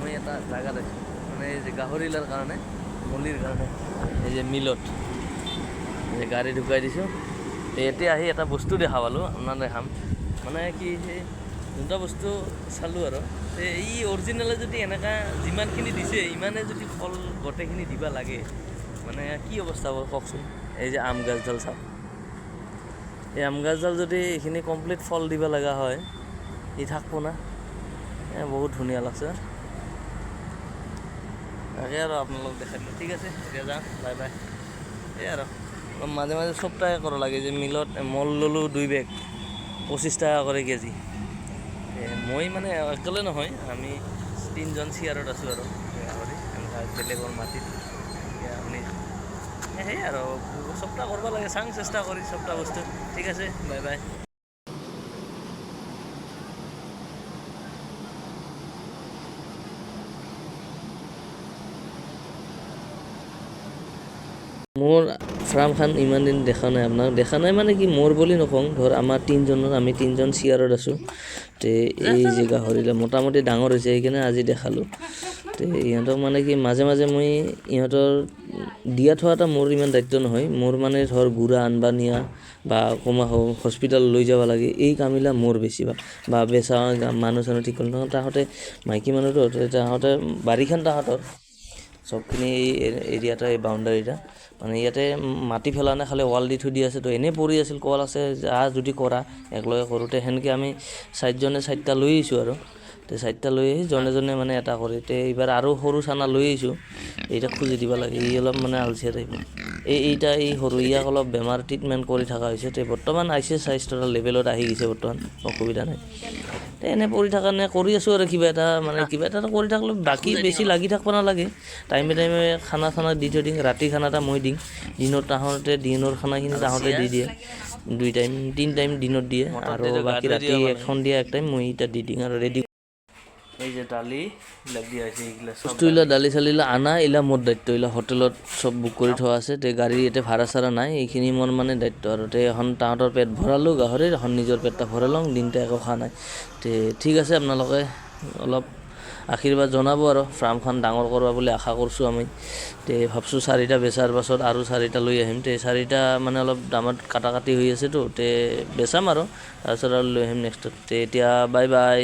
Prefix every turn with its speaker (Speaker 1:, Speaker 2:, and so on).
Speaker 1: মই এটা জাগাত আছোঁ মানে এই যে গাহৰিলাৰ কাৰণে মলিৰ কাৰণে এই যে মিলত এই গাড়ী ঢুকাই দিছোঁ। এতিয়া আহি এটা বস্তু দেখা পালোঁ, আপোনাক দেখাম। মানে কি সেই দুটা বস্তু চালোঁ আৰু এই অৰিজিনেলে যদি এনেকুৱা যিমানখিনি দিছে ইমানে যদি ফল গোটেইখিনি দিব লাগে মানে কি অৱস্থা হ'ব কওকচোন। এই যে আম গাছডাল চাওক, এই আম গাছডাল যদি এইখিনি কমপ্লিট ফল দিব লগা হয় ই থাকব না। বহুত ধুনীয়া লাগছে তাকে আৰু আপোনালোক দেখাইছোঁ। ঠিক আছে, এতিয়া যাওঁ, বাই বাই। এই আৰু মাজে মাজে চব ট্ৰাই কৰিব লাগে। যে মিলত মল ল'লোঁ 2 বেগ 25 টাকা কৰে কেজি। মই মানে অকলে নহয়, আমি 3জন চিয়াৰত আছোঁ আৰু বেলেগৰ মাটিত। এতিয়া আপুনি সেই আৰু চবটা কৰিব লাগে, চাং চেষ্টা কৰি চবটা বস্তু। ঠিক আছে, বাই বাই। মোৰ ফাৰ্মখন ইমান দিন দেখা নাই, আপোনাক দেখা নাই মানে কি মোৰ বুলি নকওঁ, ধৰ আমাৰ আমি 3জন চিয়াৰত আছোঁ। তে এই যে গাহৰিলে মোটামুটি ডাঙৰ হৈছে সেইকাৰণে আজি দেখালোঁ। তে ইহঁতক মানে কি মাজে মাজে মই ইহঁতৰ দিয়া থোৱাটা মোৰ ইমান দায়িত্ব নহয়। মোৰ মানে ধৰ গুড়া আনবা নিয়া বা কমা হস্পিটেল লৈ যাব লাগে, এই কামিলা মোৰ বেছিভাগ। বা বেচা মানুহ চানুহ ঠিক কৰি তাহাঁতে মাইকী মানুহটো তাহাঁতে বাৰীখন তাহাঁতৰ চবখিনি এই এৰিয়াটা, এই বাউণ্ডাৰীটা মানে ইয়াতে মাটি ফেলা নাই, খালি ৱাল দি থৈ দি আছে। তো এনেই পৰি আছিল, কল আছে যদি কৰা একেলগে কৰোঁতে সেনেকৈ আমি 4জনে 4টা লৈ আহিছোঁ আৰু তে 4টা লৈ আহি জনে মানে এটা কৰি তে এইবাৰ আৰু সৰু চানা লৈ আহিছোঁ। এইটা খুজি দিব লাগে, ই অলপ মানে আলচিয়া টাইপৰ। এই সৰু ইয়াক অলপ বেমাৰ ট্ৰিটমেণ্ট কৰি থকা হৈছে। তে বৰ্তমান আহিছে স্বাস্থ্যৰ লেভেলত আহি গৈছে, বৰ্তমান অসুবিধা নাই। তে এনেই পৰি থকা নে কৰি আছোঁ আৰু কিবা এটা কৰি থাকিলে বাকী বেছি লাগি থাকিব নালাগে। টাইমে খানা চানা দি থৈ দিওঁ, ৰাতি খানা এটা মই দিওঁ, দিনৰ খানাখিনি তাহাঁতে দি দিয়ে। 2 টাইম 3 টাইম দিনত দিয়ে আৰু বাকী ৰাতি এখন দিয়া 1 টাইম মই এতিয়া দি দিওঁ আৰু ৰেডি। এই যে দালি দিয়া হৈছে, এইগিলা বস্তু এইলা দালি চালিলা আনা এইলা মোৰ দায়িত্ব। এইলা হোটেলত চব বুক কৰি থোৱা আছে। তে গাড়ী এতিয়া ভাড়া চাড়া নাই, এইখিনি মোৰ মানে দায়িত্ব আৰু তে এখন তাহাঁতৰ পেট ভৰালোঁ গাহৰিৰ, এখন নিজৰ পেটটা ভৰাই লওঁ, দিনটা একো খোৱা নাই। তে ঠিক আছে, আপোনালোকে অলপ আশীৰ্বাদ জনাব আৰু ফাৰ্মখন ডাঙৰ কৰিব বুলি আশা কৰিছোঁ আমি। তে ভাবছোঁ 4টা বেচাৰ পাছত আৰু 4টা লৈ আহিম। তে 4টা মানে অলপ দামত কাটা কাটি হৈ আছেতো, তে বেচাম আৰু তাৰপিছত আৰু লৈ আহিম নেক্সটত। তে এতিয়া বাই বাই।